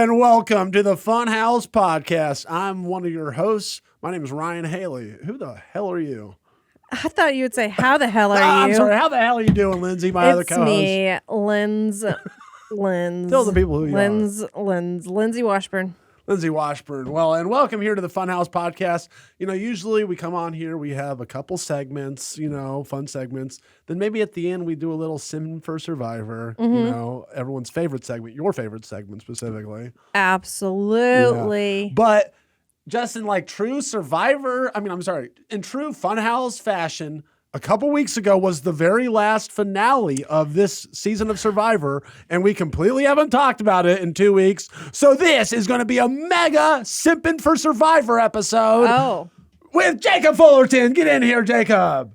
and welcome to the Funhaus Podcast. I'm one of your hosts. My name is Ryan Haley. Who the hell are you? I thought you would say, how the hell are you? I'm sorry. How the hell are you doing, Lindsay, my other co-host? It's me, Lindsay. Tell the people who you are. Lindsay Washburn. Lindsay Washburn. Well, and welcome here to the Funhaus Podcast. You know, usually we come on here, we have a couple segments, fun segments. Then maybe at the end we do a little Sim for Survivor, everyone's favorite segment, your favorite segment specifically. Absolutely. Yeah. But just in like true Survivor, in true Funhouse fashion, a couple weeks ago was the very last finale of this season of Survivor, and we completely haven't talked about it in 2 weeks. So this is going to be a mega Simpin' for Survivor episode. Oh. With Jacob Fullerton. Get in here, Jacob.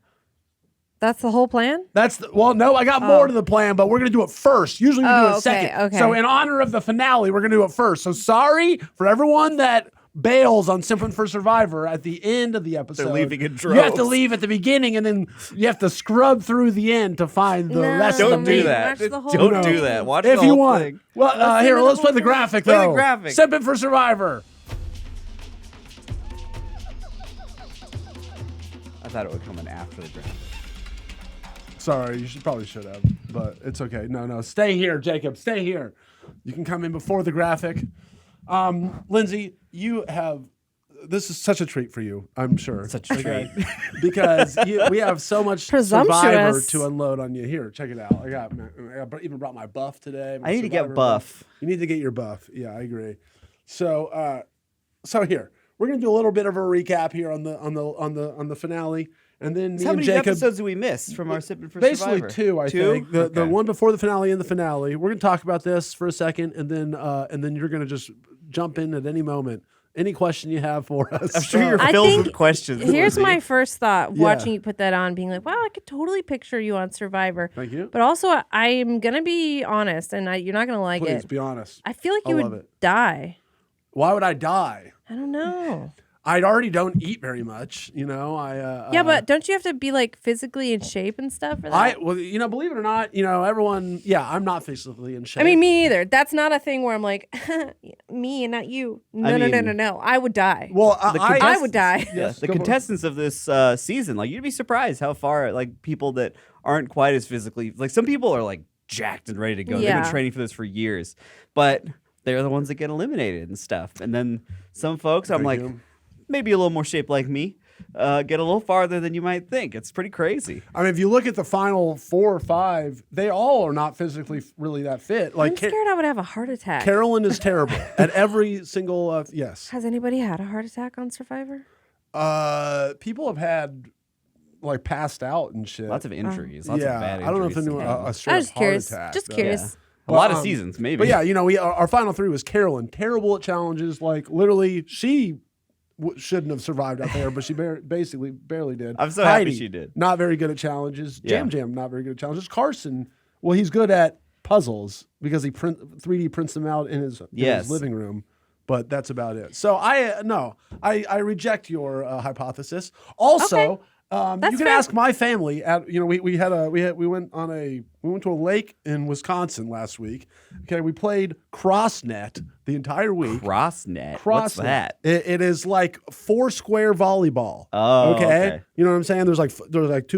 That's the whole plan? No, I got more to the plan, but we're going to do it first. Usually we do it second. Okay. So in honor of the finale, we're going to do it first. So sorry for everyone that bails on Simpin' for Survivor at the end of the episode. They're leaving in droves. You have to leave at the beginning, and then you have to scrub through the end to find the rest of the Don't do meat. that. Don't do that. Watch if the you whole want. thing. Well, here, let's play the graphic, Play though. the graphic. Simpin' for Survivor. I thought it would come in after the graphic. Sorry, you probably should have, but it's okay. No, stay here, Jacob. Stay here. You can come in before the graphic. Lindsay, this is such a treat for you, I'm sure. Such a treat. Because we have so much Survivor Presumptuous. to unload on you. Here, check it out. I even brought my buff today. I need to get buff. You need to get your buff. Yeah, I agree. So here, we're gonna do a little bit of a recap here on the finale. And then me How and many Jacob, episodes do we miss from our Simpin' for basically Survivor? two, I think. The Okay. one before the finale and the finale. We're gonna talk about this for a second, and then you're gonna just jump in at any moment. Any question you have for us? I'm sure you're I filled think with questions. Here's Lindsay. my first thought Yeah. watching you put that on, being like, wow, I could totally picture you on Survivor. Thank you. But also, I'm going to be honest, and you're not going to like Please it. be honest. I feel like I you love would it. die. Why would I die? I don't know. I already don't eat very much, Yeah, but don't you have to be like physically in shape and stuff for that? believe it or not, everyone. Yeah, I'm not physically in shape. I mean, me neither. That's not a thing where I'm like, me and not you. No. I would die. Well, I would die. Yes, The go for it. contestants of this season, like you'd be surprised how far like people that aren't quite as physically, like some people are like jacked and ready to go. They've Yeah. been training for this for years, but they're the ones that get eliminated and stuff. And then some folks, I'm Thank like, you. maybe a little more shaped like me, get a little farther than you might think. It's pretty crazy. I mean, if you look at the final 4 or 5, they all are not physically really that fit. Like I'm scared I would have a heart attack. Carolyn is terrible at every single. Yes, Has anybody had a heart attack on Survivor? people have had like passed out and shit. Lots of injuries, lots of bad injuries. I don't know if anyone sometimes. a straight I up was just heart curious. attack. Just though. curious. A lot of seasons, maybe. But yeah, our final 3 was Carolyn, terrible at challenges. Like literally, she shouldn't have survived out there, but she basically barely did. I'm so happy Heidi, she did. Not very good at challenges. Yeah. Jam, not very good at challenges. Carson, well, he's good at puzzles because he 3D prints them out in his living room. But that's about it. So I reject your hypothesis. Also, you can ask my family. We went to a lake in Wisconsin last week. Okay, we played Crossnet the entire week. Crossnet. What's that? It is like 4-square volleyball. Oh, okay. You know what I'm saying? There's like 2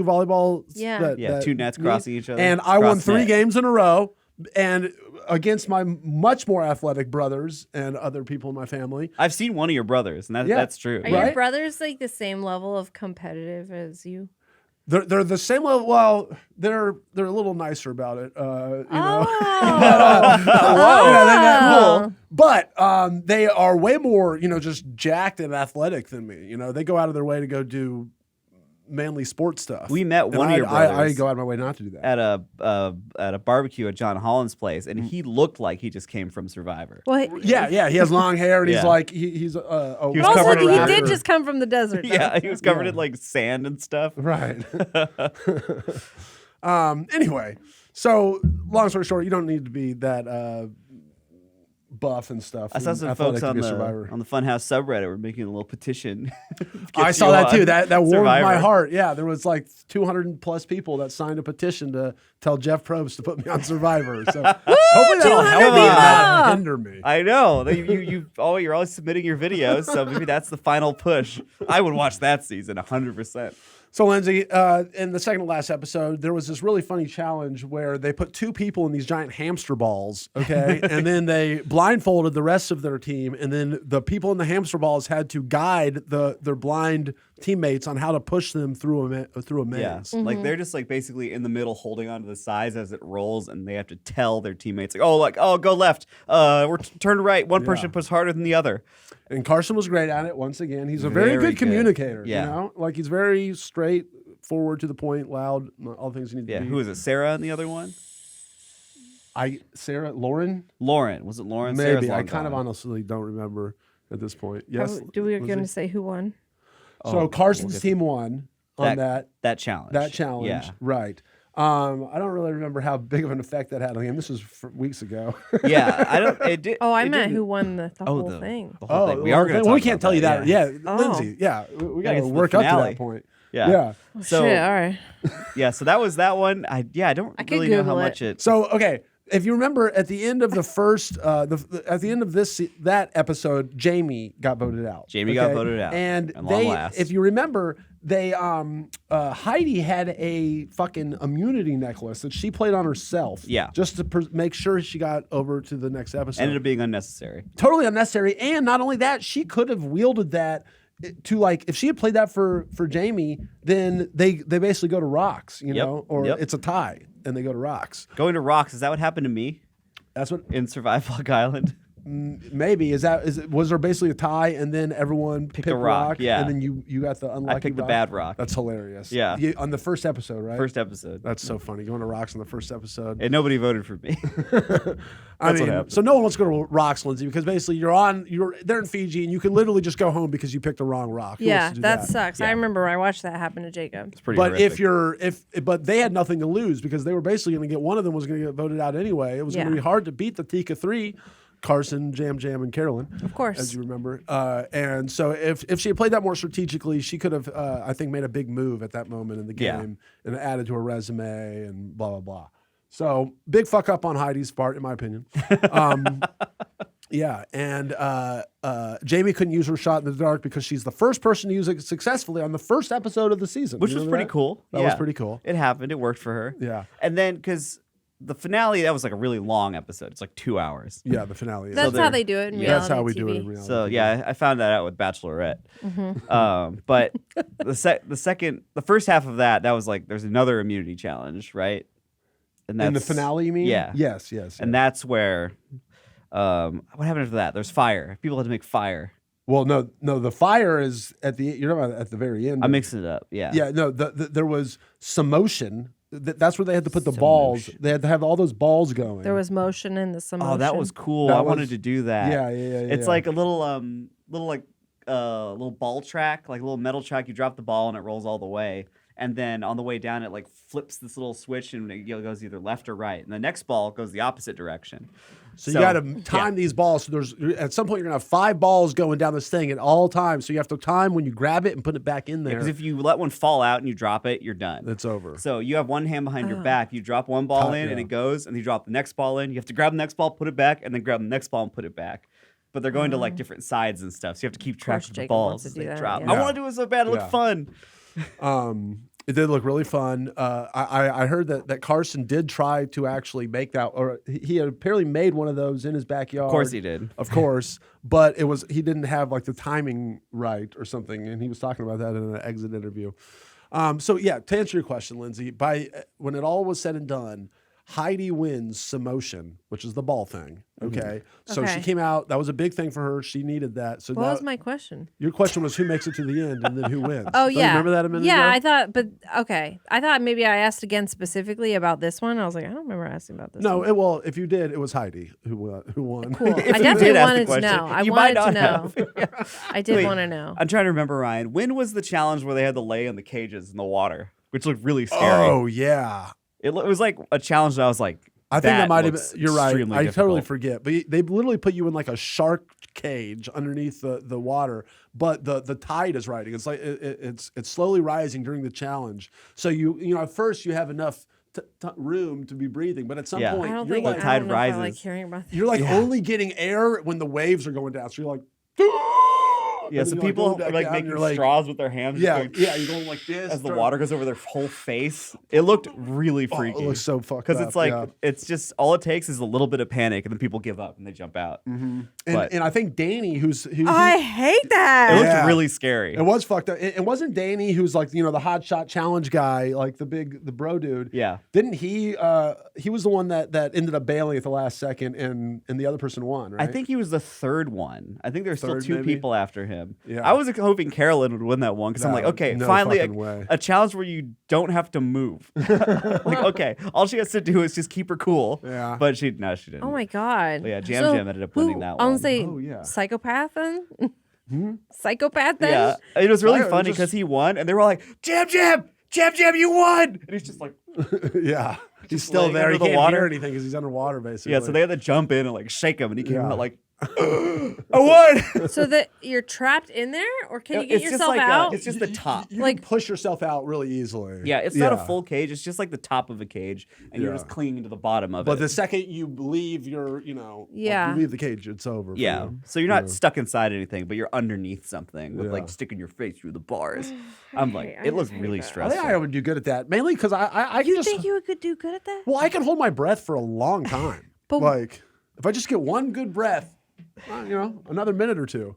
volleyballs. Yeah. Two nets crossing each other. And I won Cross 3 net. games in a row. And against my much more athletic brothers and other people in my family. I've seen one of your brothers, and that's true. Are your brothers like the same level of competitive as you? They're the same level. Well, they're a little nicer about it. Oh. But they are way more, just jacked and athletic than me. They go out of their way to go do manly sports stuff. We met And one of your brothers. I go out of my way not to do that. At a barbecue at John Holland's place, and he looked like he just came from Survivor. Well, Yeah. He has long hair, and he's Yeah. like he's was also, covered in he rapper. did just come from the desert. though. Yeah, he was covered in like sand and stuff. right. Anyway, so long story short, you don't need to be that buff and stuff. I saw and some athletic folks to be a Survivor. on the Funhouse subreddit were making a little petition. I saw that too. That warmed Survivor. my heart. Yeah, there was like 200 plus people that signed a petition to tell Jeff Probst to put me on Survivor. So hopefully that'll help me people! under me. I know. You're always submitting your videos, so maybe that's the final push. I would watch that season 100%. So, Lindsay, in the second to last episode, there was this really funny challenge where they put two people in these giant hamster balls, okay? And then they blindfolded the rest of their team, and then the people in the hamster balls had to guide their blind teammates on how to push them through a maze. Yeah, like they're just like basically in the middle holding onto the sides as it rolls, and they have to tell their teammates, oh, go left, turn right. One person push harder than the other. And Carson was great at it. Once again, he's a very good communicator. Yeah. You know, like he's very straightforward, to the point, loud, all the things you need to be. Yeah, who is it? Sarah and the other one? Lauren? Lauren. Was it Lauren? Maybe. I kind of honestly don't remember at this point. Yes. We going to say who won? So Carson's team won on that challenge. That challenge, yeah. Right. I don't really remember how big of an effect that had on him. This was weeks ago. Yeah, I don't. It did. Oh, I meant who won the whole thing. The whole thing. We are going to. We can't tell you that. Yeah, Oh. Lindsay. Yeah, we got to get to work the up to finale. that point. Yeah. Oh, So shit, all right. yeah, so that was that one. I don't I could really know how Google it. much it. So okay, if you remember, at the end of the first, at the end of that episode, Jamie got voted out. Jamie got voted out, and and they, long last. if you remember, they Heidi had a fucking immunity necklace that she played on herself. Yeah. just to make sure she got over to the next episode. Ended up being unnecessary. Totally unnecessary. And not only that, she could have wielded that to, like, if she had played that for Jamie, then they basically go to rocks, you know, or it's a tie and they go to rocks. Going to rocks, is that what happened to me That's what in Survival Island? maybe was there basically a tie and then everyone picked a rock, yeah. and then you got the unlucky I picked the rock? bad rock. That's hilarious. Yeah. On the first episode, right? First episode. That's so funny. Going to rocks on the first episode. And nobody voted for me. I what mean, happened. so no one wants to go to rocks, Lindsay, because basically they're in Fiji and you can literally just go home because you picked the wrong rock. Who wants Yeah, to do that sucks. Yeah. I remember I watched that happen to Jacob. It's pretty But horrific. but they had nothing to lose because they were basically going to get, one of them was going to get voted out anyway. It was going to be hard to beat the Tika 3, Carson, Jam, and Carolyn. Of course. As you remember. And so if she had played that more strategically, she could have, I think, made a big move at that moment in the game and added to her resume and blah, blah, blah. So big fuck up on Heidi's part, in my opinion. Yeah, and Jamie couldn't use her shot in the dark because she's the first person to use it successfully on the first episode of the season. Which You was remember pretty that? cool. That was pretty cool. It happened. It worked for her. Yeah. And then, because the finale, that was like a really long episode. It's like 2 hours. Yeah, the finale. is. That's how they do it in reality That's how we TV. do it in reality. So yeah, I found that out with Bachelorette. But the first half of that was like there's another immunity challenge, right? And In the finale, you mean? Yeah. Yes. And that's where what happened after that? There's fire. People had to make fire. Well, no, the fire is you're talking about at the very end. I'm mixing it up. Yeah. Yeah, no, there was some motion. That's where they had to put the balls. They had to have all those balls going. There was motion in the some Oh, that was cool. That I was- wanted to do that. Yeah. It's like a little ball track, like a little metal track. You drop the ball and it rolls all the way. And then on the way down, it like flips this little switch and it goes either left or right. And the next ball goes the opposite direction. So you got to time these balls. So there's at some point you're gonna have 5 balls going down this thing at all times. So you have to time when you grab it and put it back in there. Because if you let one fall out and you drop it, you're done. It's over. So you have one hand behind your back. You drop one ball in and yeah. it goes, and you drop the next ball in. You have to grab the next ball, put it back, and then grab the next ball and put it back. But they're going to like different sides and stuff. So you have to keep track course of the Jacob balls wants to as do they that, drop. yeah. I want to do it so bad. It looked Yeah. fun. It did look really fun. I heard that Carson did try to actually make that, or he had apparently made one of those in his backyard. Of course he did. Of course, but he didn't have like the timing right or something, and he was talking about that in an exit interview. So yeah, to answer your question, Lindsay, when it all was said and done, Heidi wins Samotion, which is the ball thing. Okay, so she Okay. came out. That was a big thing for her. She needed that. So What now, was my question? your question was who makes it to the end, and then who wins. Oh, Don't you yeah. remember that a minute ago? Yeah, I thought, but okay. I thought maybe I asked again specifically about this one. I was like, I don't remember asking about this No, one. well, if you did, it was Heidi who won. Cool. If I you definitely did ask the wanted to question, know. I you might wanted to not know. have. I did Wait, want to know. I'm trying to remember, Ryan. When was the challenge where they had to lay in the cages in the water, which looked really scary? Oh yeah, It was like a challenge that I was like, I think that might have looks been. You're right. extremely I totally difficult. forget. But they literally put you in like a shark cage underneath the water, but the tide is rising. It's like it's slowly rising during the challenge. So you know at first you have enough room to be breathing. But at some Yeah. point, I don't you're think like, the tide I don't know if I like rises. hearing about that. you're like only getting air when the waves are going down. So you're like, Yeah, and so then you're people going back are like down, making you're like, straws with their hands. just yeah, going you're going like this as the water goes over their whole face. It looked really Oh, freaky. it looks so fucked up. Because it's like yeah. it's just all it takes is a little bit of panic, and then people give up and they jump out. But and I think Danny, who I hate it that. looked Yeah. really scary. it was fucked up. It wasn't Danny, who's like the hot shot challenge guy, like the bro dude. Yeah. Didn't he? He was the one that ended up bailing at the last second, and the other person won, right? I think he was the third one. I think there's still Third, two maybe? people after him. Yeah. I was hoping Carolyn would win that one because I'm No, like, okay, no finally fucking way. a challenge where you don't have to move. Like, okay, all she has to do is just keep her cool. Yeah. But she didn't. Oh my god. But yeah, Jam Jam ended up winning that I one. want to say Oh, yeah. psychopath then. Psychopath then. Yeah, it was really Fire, funny just- because he won, and they were all like, Jam Jam, Jam Jam, you won, and he's just like, yeah. He's Just still laying there. under He the can't water. hear anything because he's underwater, basically. yeah. So they had to jump in and like shake him, and he came Yeah. out like, I won. So that you're trapped in there, or can you get It's just yourself like out? it's just the top. You Like- can push yourself out really easily. Yeah, it's not a full cage. It's just like the top of a cage, and you're Yeah. just clinging to the bottom of But it. the second you leave your, Yeah. you leave the cage, it's over. for Yeah. you. So you're not stuck inside anything, but you're underneath something with Yeah. like sticking your face through the bars. I'm like, I it looks just hate really that. I stressful. think I would do good at that, mainly because I can You just. think you could do good at that? Well, I can hold my breath for a long time. But- like, if I just get one good breath, another minute or two,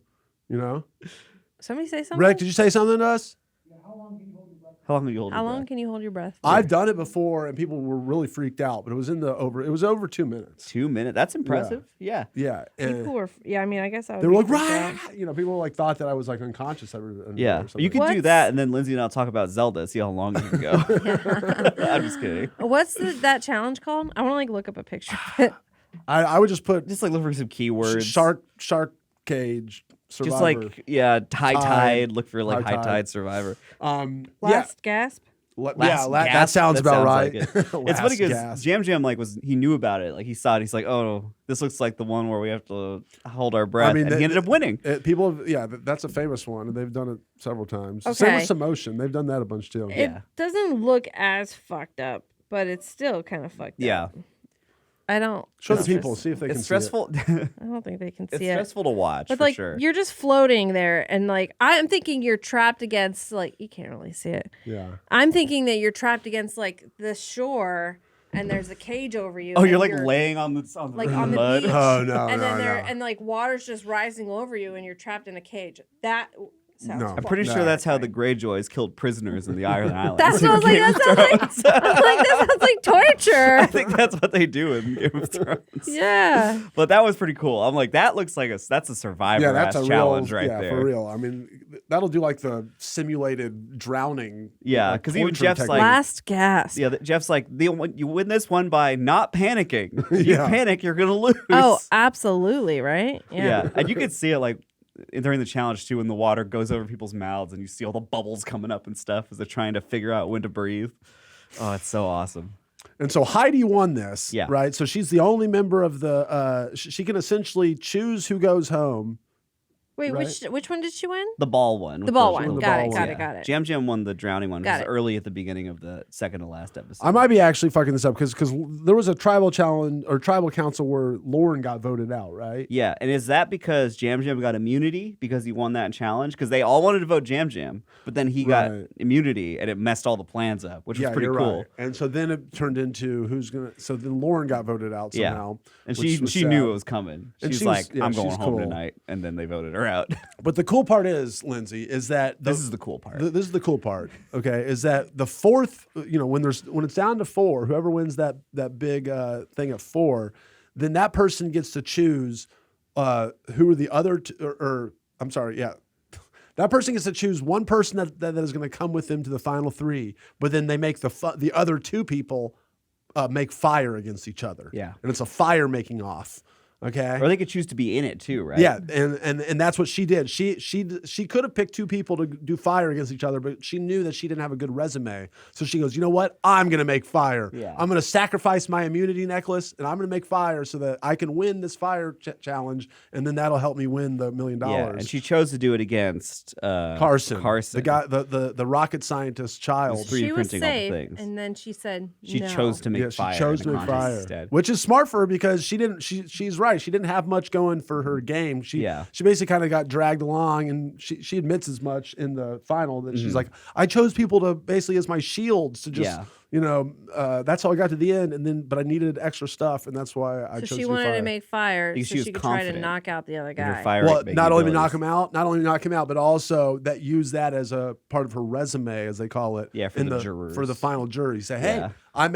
Somebody say something. Rick, did you say something to us? How long will you hold How your long breath? can you hold your breath? I've done it before, and people were really freaked out, but it was over 2 minutes. 2 minutes. That's impressive. Yeah. Yeah, and People were. Yeah, I mean, I guess I would. they were be like, freaked out. right, people like thought that I was like unconscious. Yeah. You could do What's- that, and then Lindsay and I'll talk about Zelda, see how long you can go. I'm just kidding. What's that challenge called? I want to like look up a picture of it. I would just put Just like look for some keywords. shark cage survivor. Just like, yeah, high tide. Look for like High high tide. tide survivor. Last gasp. That Gasp? sounds about right. like it. It's funny Last because gasp. Jam Jam he knew about it. Like he saw it. He's like, oh, this looks like the one where we have to hold our breath. And he ended up winning. That's a famous one, and they've done it several times. Same Okay. with Emotion, they've done that a bunch too. Yeah. It doesn't look as fucked up, but it's still kind of fucked Yeah. up. I don't. Show the it's people, just- see if they can It's see it. stressful. I don't think they can It's see it. stressful to watch But for like sure. you're just floating there, and like I'm thinking you're trapped against like you can't really see it. Yeah. I'm thinking that you're trapped against like the shore, and there's a cage over you. Oh, and you're like laying on the like on the mud. beach. Oh, no, and then no, there no. and like water's just rising over you, and you're trapped in a cage. That sounds. No. I'm pretty sure that's how the Greyjoys killed prisoners in the Ireland Islands. That's what I was like. That sounds like. I was like that sounds like torture. I think that's what they do in Game of Thrones. Yeah. But that was pretty cool. I'm like, that looks like that's a survivor Yeah, that's a challenge real, right yeah, there. for real. I mean, that'll do like the simulated drowning. Yeah, like, 'cause even torture Jeff's technique. like- Last gasp. Yeah, Jeff's like, you win this one by not panicking. If Yeah. you panic, you're gonna lose. Oh, absolutely, right? yeah. And you could see it like during the challenge too, when the water goes over people's mouths and you see all the bubbles coming up and stuff as they're trying to figure out when to breathe. Oh, it's so awesome. And so Heidi won this, Yeah. right? So she's the only member of the. She can essentially choose who goes home. Wait, Right. which one did she win? The ball one. The with ball the- one. the Got ball it. one. Got Yeah. it. Got it. Jam Jam won the drowning one. It Got was it. early at the beginning of the second to last episode. I might be actually fucking this up because there was a tribal challenge or tribal council where Lauren got voted out, right? Yeah, and is that because Jam Jam got immunity because he won that challenge? Because they all wanted to vote Jam Jam, but then he got Right. immunity and it messed all the plans up, which was pretty you're cool. right. And so then it turned into who's gonna. So then Lauren got voted out Yeah. somehow. And which she was knew sad. it was coming. And She's she was- like, yeah, I'm going she's home cool. tonight, and then they voted her out. But the cool part is, Lindsay, is that This is the cool part. This is the cool part. Okay, is that the fourth? When it's down to four, whoever wins that big thing at four, then that person gets to choose who are the other. I'm sorry, yeah. That person gets to choose one person that is going to come with them to the final three, but then they make the other two people make fire against each other. Yeah. And it's a fire making off. Okay. Or they could choose to be in it too, right? Yeah, and that's what she did. She could have picked two people to do fire against each other, but she knew that she didn't have a good resume. So she goes, you know what? I'm going to make fire. Yeah. I'm going to sacrifice my immunity necklace, and I'm going to make fire so that I can win this fire challenge, and then that'll help me win the $1 million. Yeah, and she chose to do it against Carson, the guy, the rocket scientist child. She was printing all the safe, things. and then she said She no. chose to make fire. She chose to in the make contest fire, instead. which is smart for her because she didn't. She's right. She didn't have much going for her game. She basically kind of got dragged along, and she admits as much in the final that she's like, I chose people to basically as my shields to just that's how I got to the end, but I needed extra stuff, and that's why I chose. So she to wanted fire. to make fire Because so she was she could confident try to knock out the other in her guy. fire Well, making not only abilities. knock him out, but also that use that as a part of her resume, as they call it. Yeah, for the jurors. for the final jury. Say, hey, Yeah. I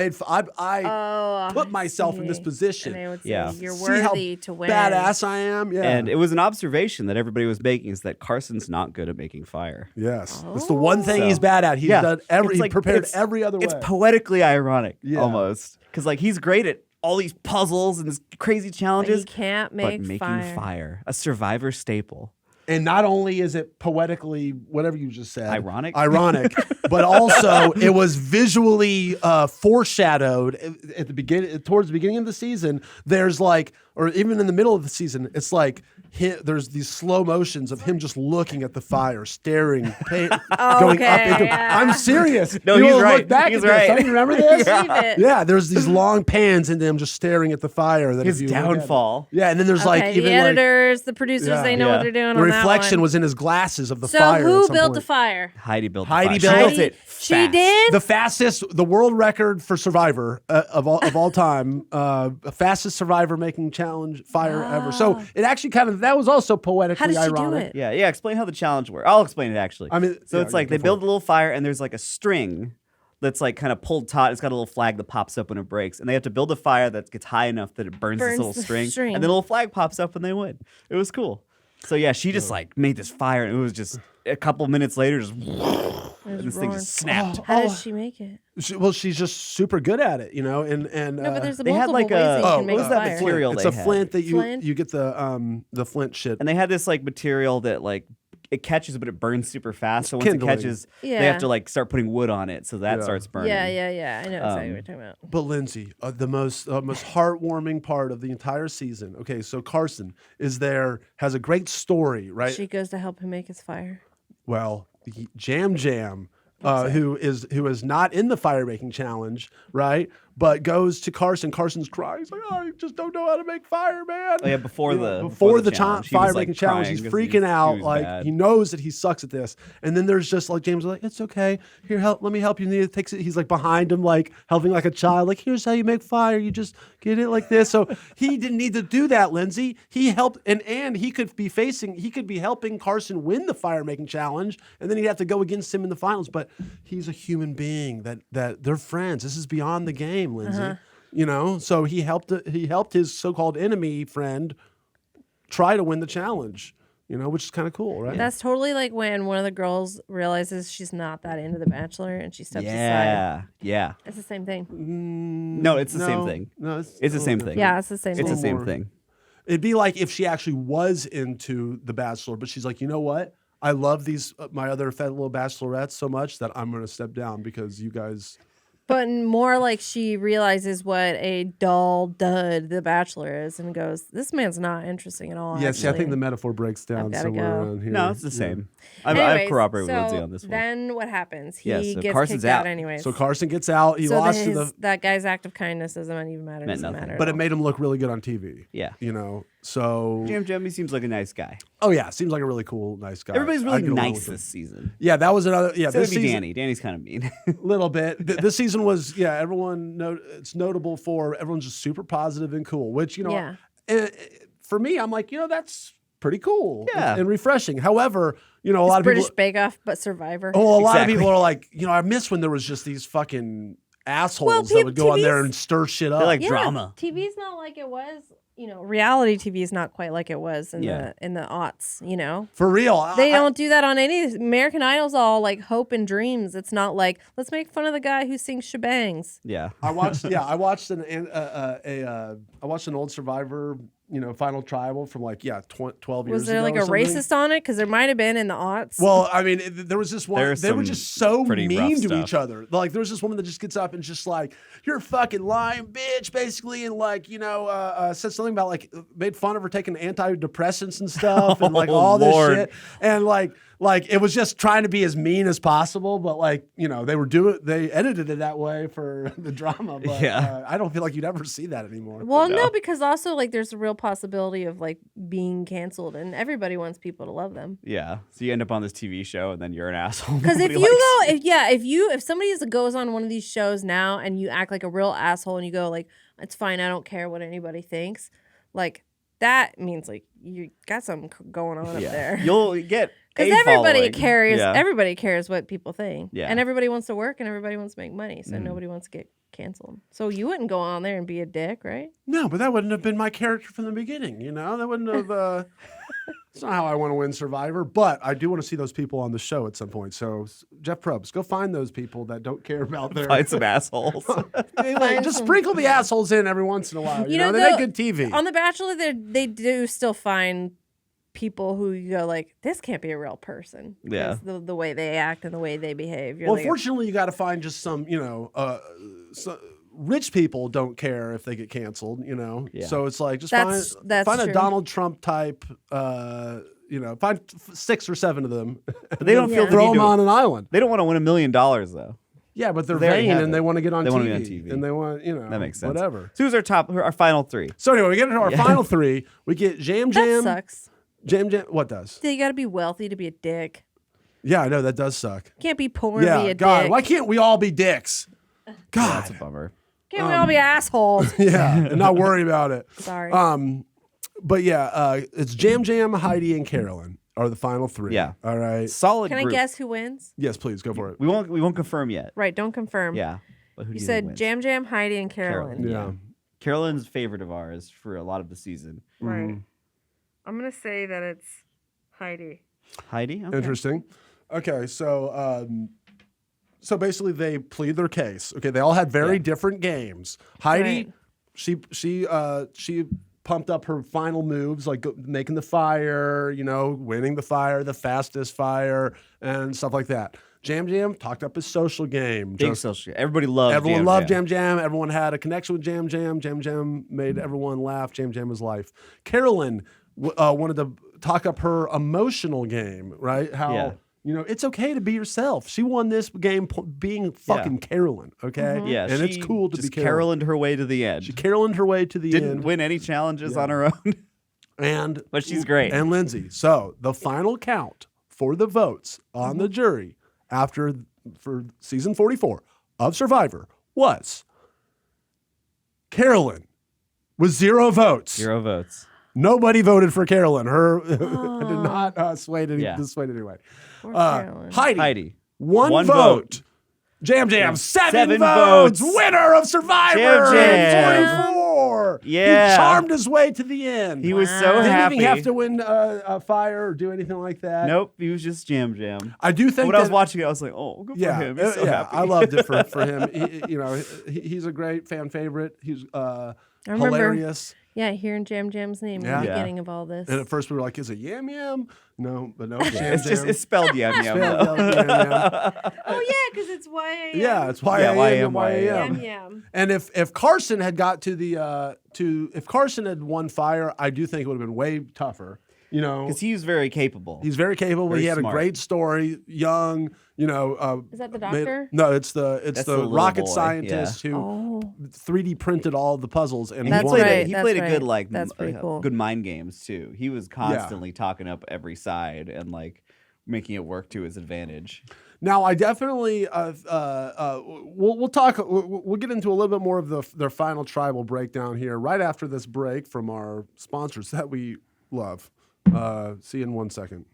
put myself in this see. position. And they would say, Yeah. you're See how worthy to win. badass I am. Yeah, And it was an observation that everybody was making is that Carson's not good at making fire. yes, it's the one thing he's So- bad at. He's done It's he like- prepared it's- every other way. It's poetically ironic, Yeah. almost, because like he's great at all these puzzles and these crazy But challenges, he can't but make making fire. a Survivor staple. And not only is it poetically, whatever you just said, Ironic? but also it was visually foreshadowed at the beginning, towards the beginning of the season. There's like, or even in the middle of the season, it's like there's these slow motions of him just looking at the fire, staring, going up into. yeah. I'm serious. No, You he's look right. back He's at this. right. Don't you remember this? Believe it. Yeah, there's these long pans into him just staring at the fire. That His if you look at it- downfall. Yeah, and then there's Okay, like the even editors, the producers, Yeah. they know Yeah. what they're doing the on that reflection one. was in his glasses of the So fire. at who some built point. the fire? Heidi built the Heidi fire. built She built it She fast. did? The fastest, the world record for Survivor of all time, fastest Survivor making challenge fire ever. So it actually that was also poetically How did she ironic. do it? Yeah, explain how the challenge works. I'll explain it actually. I mean, so yeah, it's like go they for build it. a little fire and there's like a string that's like kind of pulled taut. It's got a little flag that pops up when it breaks. And they have to build a fire that gets high enough that it burns this Burns little the string. string. And the little flag pops up and they win. It was cool. So yeah, she just like made this fire and it was just a couple minutes later just and this thing just snapped. How did she make it? She's just super good at it, and No, but there's they had multiple like ways that you a- can make what was that fire. material? It's they a had. flint that Flint? you get the flint shit. And they had this like material that like it catches but it burns super fast. So once kindling. it catches, they Yeah. have to like start putting wood on it so that Yeah. starts burning. Yeah. I know exactly what you're talking about. But Lindsay, the most heartwarming part of the entire season. Okay, so Carson is there, has a great story, right? She goes to help him make his fire. Well, Jam, who is not in the fire making challenge, right? But goes to Carson. Carson's crying. He's like, "Oh, I just don't know how to make fire, man." Oh, yeah, before the fire challenge, he was, like, making challenge, crying he's 'cause freaking out. was Like bad. he knows that he sucks at this. And then there's just like James, like, "It's okay. Here, let me help you." And he takes it. He's like behind him, like helping like a child. Like, "Here's how you make fire. You just get it like this." So he didn't need to do that, Lindsay. He helped, and he could be helping Carson win the fire making challenge, and then he'd have to go against him in the finals. But he's a human being that they're friends. This is beyond the game, Lindsay. So he helped his so-called enemy friend try to win the challenge, which is kind of cool, right? That's totally like when one of the girls realizes she's not that into The Bachelor and she steps aside. Yeah. It's the same thing. No, it's the same thing. No, It's the same thing. Yeah, it's the same It's thing. the same more. thing. It'd be like if she actually was into The Bachelor, but she's like, you know what? I love these my other fellow bachelorettes so much that I'm going to step down because you guys. But more like she realizes what a dull dud The Bachelor is and goes, this man's not interesting at all. Yes, I think actually." the metaphor breaks down gotta somewhere go. around here. No, it's the Yeah. same. I Anyways, corroborate with so Lindsay on this one. Then what happens? He Yeah, so gets Carson's kicked out out. anyways. So Carson gets out. He So lost to his- that guy's act of kindness doesn't even matter. Meant Doesn't nothing. matter. but at it made him look really good on TV. Yeah. So Jam, he seems like a nice guy. oh yeah, seems like a really cool, nice guy. Everybody's I really get along nice with him. this season. Yeah, that was another. Yeah, Except this for season, Danny. Danny's kind of mean. little bit. This season was everyone it's notable for everyone's just super positive and cool, which Yeah. for me I'm like that's pretty cool Yeah. and refreshing. However, a lot of British people Bake Off, but Survivor. a lot Exactly. of people are like I miss when there was just these fucking assholes Well, that would go on there TV's and stir shit up. They're like Yeah, drama. TV's not like it was. Reality TV is not quite like it was in Yeah. the aughts. For real, They don't do that on any American Idol's all like hope and dreams. It's not like let's make fun of the guy who sings shebangs. Yeah. I watched. I watched an old Survivor final tribal from 12 years ago. Was there like a racist on it? Because there might have been in the aughts. Well, I mean, there was this one. They were just so pretty mean rough to stuff. each other. Like there was this woman that just gets up and just like, "You're a fucking lying bitch," basically, and said something about made fun of her taking antidepressants and stuff, and all this Lord. shit, and like it was just trying to be as mean as possible, but they edited it that way for the drama. But Yeah. I don't feel like you'd ever see that anymore. Well, no, because also there's a real possibility of being canceled, and everybody wants people to love them. Yeah. So you end up on this TV show, and then you're an asshole. Because if Nobody you likes go, if somebody goes on one of these shows now and you act like a real asshole and you go it's fine, I don't care what anybody thinks, that means you got something going on up there. You'll get because a everybody following. cares. Yeah. Everybody cares what people think. Yeah. And everybody wants to work and everybody wants to make money. So nobody wants to get canceled. So you wouldn't go on there and be a dick, right? No, but that wouldn't have been my character from the beginning. That wouldn't have. It's not how I want to win Survivor, but I do want to see those people on the show at some point. So, Jeff Probst, go find those people that don't care about their. Find some assholes. Just sprinkle the assholes in every once in a while. They make good TV. On The Bachelor, they do still find people who you go this can't be a real person. Yeah. Because the way they act and the way they behave. You're Well, fortunately, you got to find just some, rich people don't care if they get canceled, Yeah. So it's just That's find a true. Donald Trump type, find 6 or 7 of them. But they don't feel the throw need them to- on an island. They don't want to win $1 million though. Yeah, but they're They already vain have and it. they want to get on They TV. wanna be on TV. And they want, That makes sense. whatever. So who's our final 3? So anyway, we get into our final 3. We get Jam that Jam. sucks. Jam Jam. What does? You got to be wealthy to be a dick. Yeah, I know that does suck. You can't be poor and Yeah, be a God, dick. why can't we all be dicks? God, That's a bummer. Can't we all be assholes? yeah, and not worry about it. Sorry. But yeah, it's Jam Jam, Heidi, and Carolyn are the final 3. Yeah. All right. Solid Can I group. guess who wins? Yes, please go for it. We won't confirm yet. Right, don't confirm. Yeah. But who do You think said wins? Jam Jam, Heidi, and Carolyn. Yeah. Carolyn's favorite of ours for a lot of the season. Right. I'm going to say that it's Heidi. Heidi? Okay. Interesting. Okay, so basically they plead their case. Okay, they all had very different games. Heidi, Right. she pumped up her final moves, making the fire, winning the fire, the fastest fire, and stuff like that. Jam Jam talked up his social game. Big social. Everybody loved Everyone Jam loved Jam. Jam Jam. Everyone had a connection with Jam Jam. Jam Jam made everyone laugh. Jam Jam was life. Carolyn wanted to talk up her emotional game, right? How it's okay to be yourself. She won this game being fucking Carolyn, okay? Yeah, and it's cool to be just Carolyn. Carolyned her way to the end. She Carolyned her way to the Didn't end. win any challenges on her own. But she's great. And Lindsay. So the final count for the votes on the jury for season 44 of Survivor was Carolyn with 0 votes. 0 votes. Nobody voted for Carolyn. Her did not sway it anyway. Poor Carolyn. Heidi. One One vote. vote. Jam Jam, 7 7 votes. votes. Winner of Survivor Jam Jam. in 44. Yeah. He charmed his way to the end. He was so Wow. Didn't happy. even have to win a fire or do anything like that. Nope, he was just Jam Jam. I do think When I was that- watching it, I was like, oh, good for him. He's so happy. I loved it for him. He's a great fan favorite. He's remember- hilarious. Yeah, hearing Jam Jam's name Yeah. in the Yeah. beginning of all this. And at first we were like, is it Yam Yam? No, but no, Jam It's just Jam. it's spelled Yam Yam. Spelled though. Yam Yam. Oh yeah, because it's YAM. Yeah, it's Yeah, YAM and YAM. YAM. Yam Yam. And if Carson had got to the if Carson had won fire, I do think it would have been way tougher. Because he's very capable. He's very capable. Very he had smart. a great story. Young, Is that the doctor? No, it's the That's the little rocket boy, scientist who Oh, 3D printed all the puzzles and That's he won. right. He that's played a right. good That's pretty cool. good mind games too. He was constantly talking up every side and making it work to his advantage. Now, I definitely we'll talk. We'll get into a little bit more of their final tribal breakdown here right after this break from our sponsors that we love. See you in 1 second.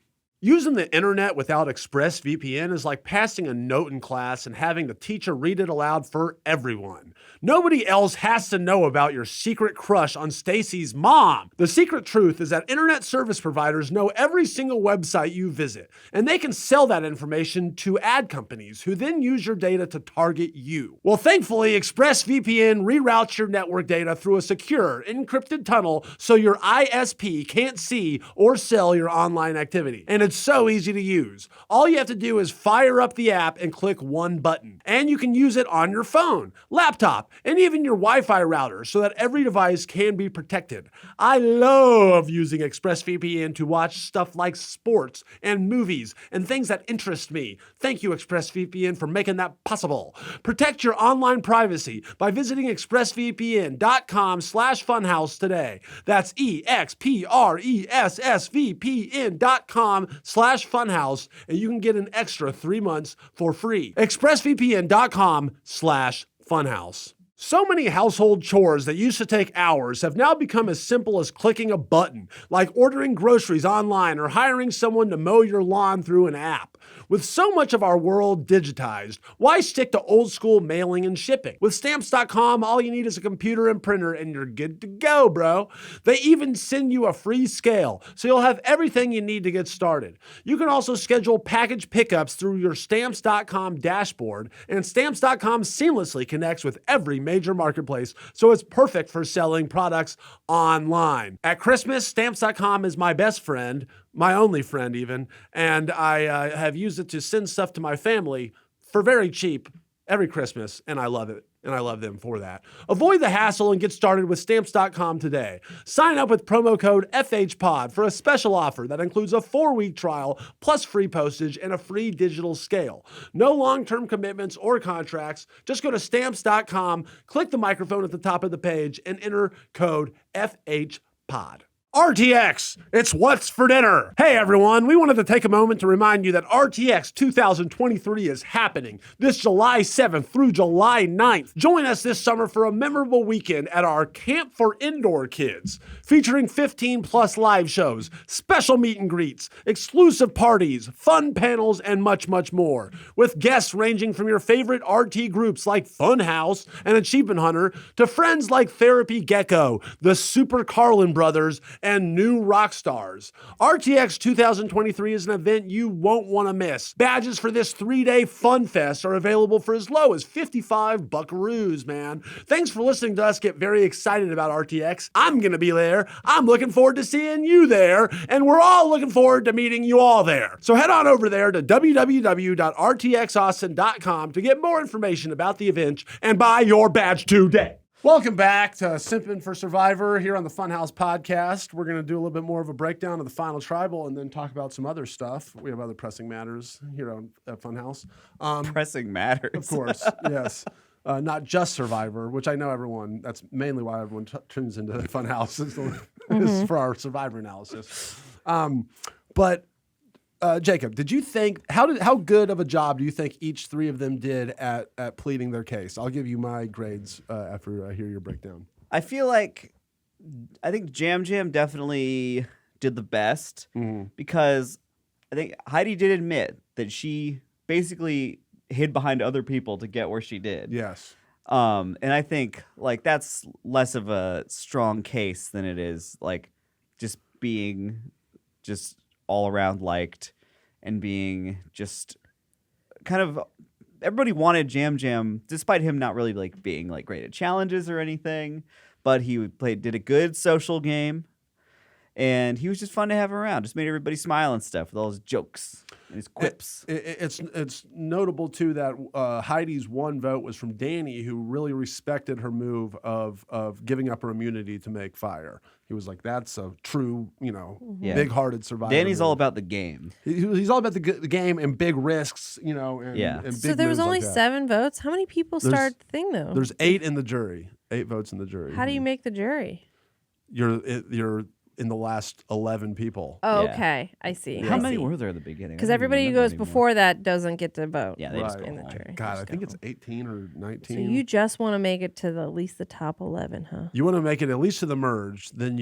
Using the internet without ExpressVPN is like passing a note in class and having the teacher read it aloud for everyone. Nobody else has to know about your secret crush on Stacy's mom. The secret truth is that internet service providers know every single website you visit, and they can sell that information to ad companies who then use your data to target you. Well, thankfully, ExpressVPN reroutes your network data through a secure, encrypted tunnel so your ISP can't see or sell your online activity. And it's so easy to use. All you have to do is fire up the app and click one button. And you can use it on your phone, laptop, and even your Wi-Fi router so that every device can be protected. I love using ExpressVPN to watch stuff like sports and movies and things that interest me. Thank you, ExpressVPN, for making that possible. Protect your online privacy by visiting expressvpn.com/funhouse today. That's expressvpn.com/funhouse, and you can get an extra 3 months for free. expressvpn.com/funhouse. So many household chores that used to take hours have now become as simple as clicking a button, like ordering groceries online or hiring someone to mow your lawn through an app. With so much of our world digitized, why stick to old school mailing and shipping? With Stamps.com, all you need is a computer and printer and you're good to go, bro. They even send you a free scale, so you'll have everything you need to get started. You can also schedule package pickups through your Stamps.com dashboard, and Stamps.com seamlessly connects with every major marketplace, so it's perfect for selling products online. At Christmas, Stamps.com is my best friend, my only friend even, and I have used it to send stuff to my family for very cheap every Christmas, and I love it, and I love them for that. Avoid the hassle and get started with Stamps.com today. Sign up with promo code FHPOD for a special offer that includes a 4-week trial, plus free postage and a free digital scale. No long-term commitments or contracts. Just go to Stamps.com, click the microphone at the top of the page, and enter code FHPOD. RTX, it's what's for dinner. Hey everyone, we wanted to take a moment to remind you that RTX 2023 is happening this July 7th through July 9th. Join us this summer for a memorable weekend at our Camp for Indoor Kids, featuring 15 plus live shows, special meet and greets, exclusive parties, fun panels, and much, much more. With guests ranging from your favorite RT groups like Funhaus and Achievement Hunter to friends like Therapy Gecko, the Super Carlin Brothers, and new rock stars. RTX 2023 is an event you won't want to miss. Badges for this 3-day fun fest are available for as low as 55 buckaroos, man. Thanks for listening to us get very excited about RTX. I'm going to be there. I'm looking forward to seeing you there, and we're all looking forward to meeting you all there. So head on over there to www.rtxaustin.com to get more information about the event and buy your badge today. Welcome back to Simpin' for Survivor here on the Funhaus Podcast. We're going to do a little bit more of a breakdown of the final tribal and then talk about some other stuff. We have other pressing matters here on at Funhaus. Pressing matters. Of course, yes. Not just Survivor, which I know everyone, that's mainly why everyone tunes into Funhaus is for our Survivor analysis. But Jacob, did you think how good of a job do you think each three of them did at pleading their case? I'll give you my grades after I hear your breakdown. I think Jam Jam definitely did the best because I think Heidi did admit that she basically hid behind other people to get where she did. Yes. And I think like that's less of a strong case than it is like just being just all around liked and being just kind of everybody wanted Jam Jam despite him not really like being like great at challenges or anything, but he did a good social game and he was just fun to have around. Just made everybody smile and stuff with all his jokes and his quips. It's notable too that Heidi's one vote was from Danny, who really respected her move of giving up her immunity to make fire. He was like, "That's a true, big-hearted survivor." Danny's all about the game. He's all about the game and big risks, and big So there was only like 7 votes. How many people started the thing though? There's 8 in the jury. 8 votes in the jury. How do you make the jury? You're in the last 11 people. Oh, Yeah. okay. I see. How many were there at the beginning? Because everybody who goes before that doesn't get to vote. Yeah, they just go in the home. jury. God, I think it's 18 or 19. So you just want to make it to at least the top 11, huh? You want to make it at least to the merge, then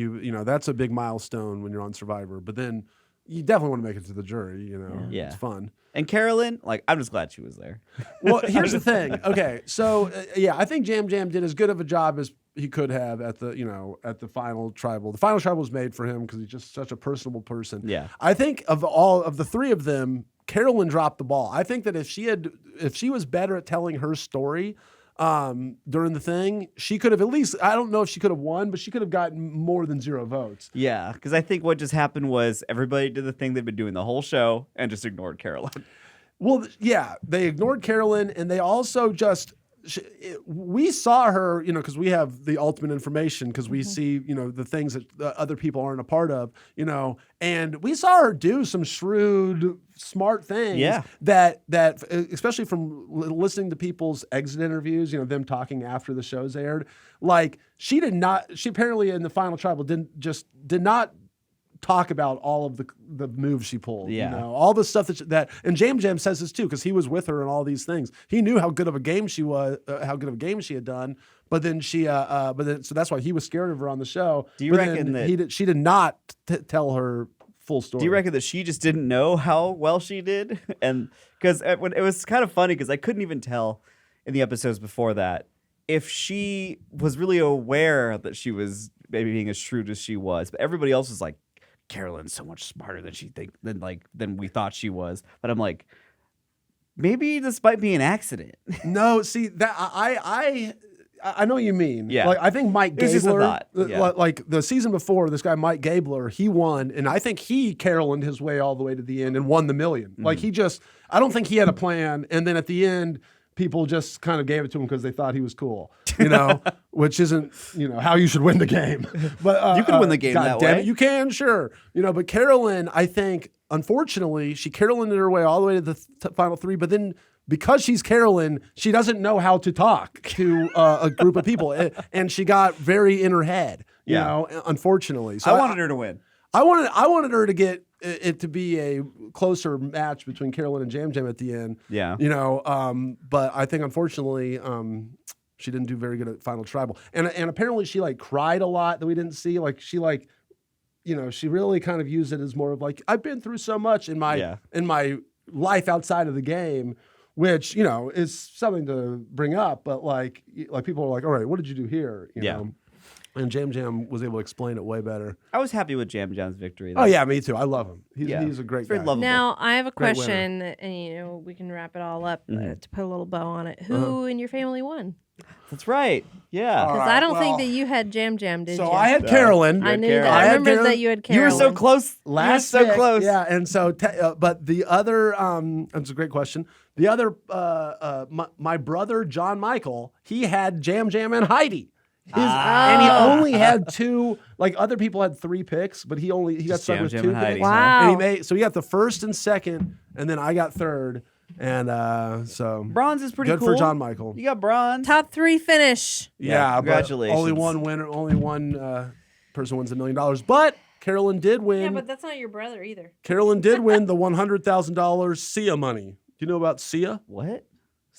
that's a big milestone when you're on Survivor. But then you definitely want to make it to the jury. You know, Yeah. it's fun. And Carolyn, like, I'm just glad she was there. Well, here's the thing. Okay, so I think Jam Jam did as good of a job as he could have at the final tribal. The final tribal was made for him because he's just such a personable person. Yeah. I think of all of the three of them, Carolyn dropped the ball. I think that if she was better at telling her story during the thing, she could have at least, I don't know if she could have won, but she could have gotten more than 0 votes. Yeah, because I think what just happened was everybody did the thing they've been doing the whole show and just ignored Carolyn. Well, yeah, they ignored Carolyn, and they also just we saw her, because we have the ultimate information because we see, the things that other people aren't a part of, and we saw her do some shrewd, smart things. Yeah. That especially from listening to people's exit interviews, them talking after the shows aired, like she apparently in the final tribal did not talk about all of the moves she pulled. Yeah. All the stuff that and Jam Jam says this too because he was with her in all these things. He knew how good of a game she was, how good of a game she had done. But then so that's why he was scared of her on the show. Do you reckon that she did not tell her full story? Do you reckon that she just didn't know how well she did? And because it was kind of funny because I couldn't even tell in the episodes before that if she was really aware that she was maybe being as shrewd as she was, but everybody else was like, Carolyn's so much smarter than we thought she was. But I'm like, maybe this might be an accident. No, see that I know what you mean. Yeah. Like I think Mike It's just a thought. Gabler, Yeah. like the season before, this guy Mike Gabler, he won, and I think he Carolyned his way all the way to the end and won the million. Mm-hmm. Like I don't think he had a plan, and then at the end, people just kind of gave it to him because they thought he was cool, which isn't, how you should win the game. But You can win the game God that damn way. it, you can, sure. But Carolyn, I think, unfortunately, she Carolyned her way all the way to the final three, but then because she's Carolyn, she doesn't know how to talk to a group of people, and she got very in her head, unfortunately. So I wanted her to win. I wanted her to get it to be a closer match between Carolyn and Jam Jam at the end. Yeah. But I think unfortunately she didn't do very good at Final Tribal. And apparently she cried a lot that we didn't see. Like she she really kind of used it as more of like, I've been through so much in my life outside of the game, which, is something to bring up, but like people are like, all right, what did you do here? You know? And Jam Jam was able to explain it way better. I was happy with Jam Jam's victory. Oh yeah, me too. I love him. He's a great Very guy. lovable. Now, I have a Great question, and we can wrap it all up to put a little bow on it. Who in your family won? That's right. Yeah. Because I don't think that you had Jam Jam, did you? So I had Carolyn. I knew Carolyn. that. I had remember Carolyn. that you had You were Carolyn. so close. Last you were so pick, close. Yeah, and so, but the other, that's a great question. The other, my brother John Michael, he had Jam Jam and Heidi. And he only had 2. Like other people had 3 picks, but he got Just stuck Jam with Jam 2 and Heidi. picks. Wow. And he got the first and second, and then I got third, and so Bronze is pretty good cool. for John Michael. You got bronze. Top 3 finish. Yeah, congratulations. But only one winner, only one person wins $1 million. But Carolyn did win. Yeah, but that's not your brother either. Carolyn did win the $100,000 Sia money. Do you know about Sia? What?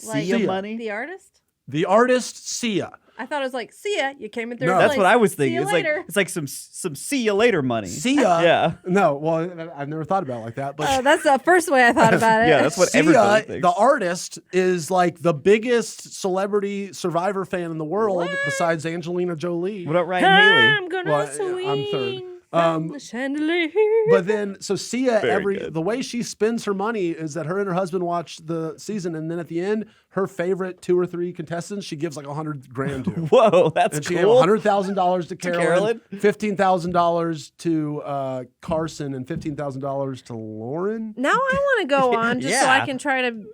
Like Sia money? The artist? The artist Sia. I thought it was like, see ya, you came in third No. place. That's what I was See thinking. you It's later. like some see you later money. Sia. Yeah. No, well, I've never thought about it like that. But That's the first way I thought about it. Yeah, that's what everybody Sia, thinks. the artist, is like the biggest celebrity Survivor fan in the world besides Angelina Jolie. What about Ryan Haley? I'm gonna Well, swing I'm third. from the chandelier. But then, so Sia, Very good. the way she spends her money is that her and her husband watch the season, and then at the end, her favorite 2 or 3 contestants, she gives like $100,000 to. Whoa, that's And she cool. gave $100,000 to Carolyn? $15,000 to Carson, and $15,000 to Lauren. Now I want to go on just so I Yeah. can try to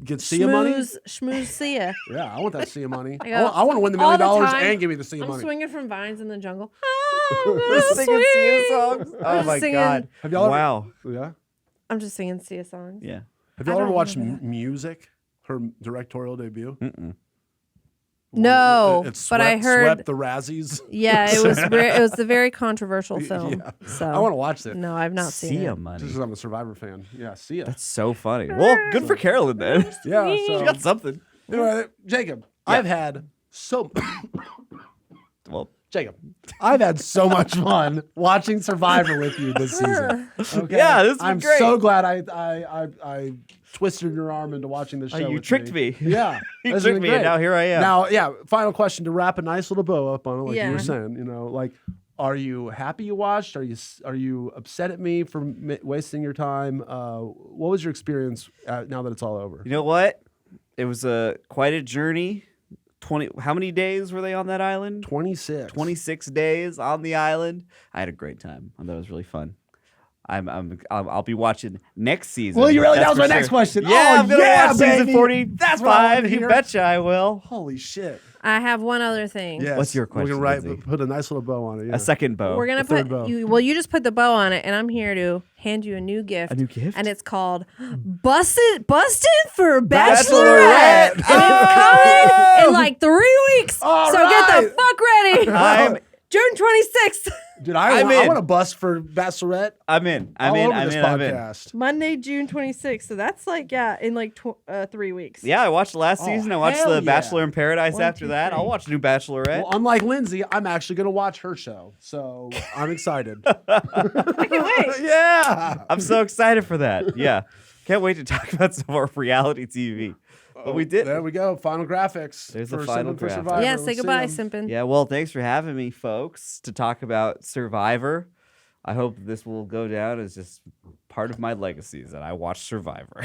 Get Sia money. schmooze Sia. Yeah, I want that Sia money. I go, I want to win the $1 all million the time, and give me the Sia I'm money. swinging from vines in the jungle. Just singing Sia songs. Oh I'm my singing- god. Have y'all ever- Wow. Yeah. I'm just singing Sia songs. Yeah. Have I y'all ever don't watched remember Music? Her directorial debut. No, It but I heard. swept the Razzies. Yeah, it was. It was a very controversial film. Yeah. So I want to watch it. No, I've not seen Sia it. money. Just because I'm a Survivor fan. Yeah, Sia. That's so funny. Well, good for Carolyn then. Yeah. She So got something. anyway, Jacob, I've had so. Well, Jacob, I've had so much fun watching Survivor with you this season. Okay? Yeah, this has been I'm great. so glad I twisted your arm into watching the show. You with tricked me. Yeah, You this has tricked been me, and great. now here I am. Now, yeah. Final question to wrap a nice little bow up on it, like you Yeah. were saying. You know, like, are you happy you watched? Are you upset at me for wasting your time? What was your experience now that it's all over? You know what? It was quite a journey. How many days were they on that island? 26. 26 days on the island. I had a great time. I thought it was really fun. I'll be watching next season. Well, you really? That's That was for my sure. next question. Yeah, Oh, I'm gonna yeah, watch baby. season 45. That's what I wanted to You hear. betcha I will. Holy shit. I have one other thing. Yes. What's your question, We're gonna Lindsay? put a nice little bow on it. Yeah. A second bow. We're gonna The third put bow. you. Well, you just put the bow on it, and I'm here to hand you a new gift. A new gift? and it's called Busted for Bachelorette. Bachelorette, and it's coming in like 3 weeks. All so get right. the fuck ready. I'm June 26th, Dude, I'm I in. want to bust for Bachelorette in. all over I'm this in. I'm in. podcast. Monday, June 26th. So that's like in like 3 weeks. Yeah, I watched the last Oh, season. I watched hell The yeah. Bachelor in Paradise 1, after 2, that. 3. I'll watch New Bachelorette. Well, unlike Lindsay, I'm actually going to watch her show. So I'm excited. I can't wait. Yeah. I'm so excited for that. Yeah. Can't wait to talk about some more reality TV. But we did. There we go. Final graphics. There's the for final Simpin' for graphics. Survivor. Yeah, Let's say see goodbye, 'em. Simpin. Yeah, well, thanks for having me, folks, to talk about Survivor. I hope this will go down as just part of my legacy is that I watched Survivor.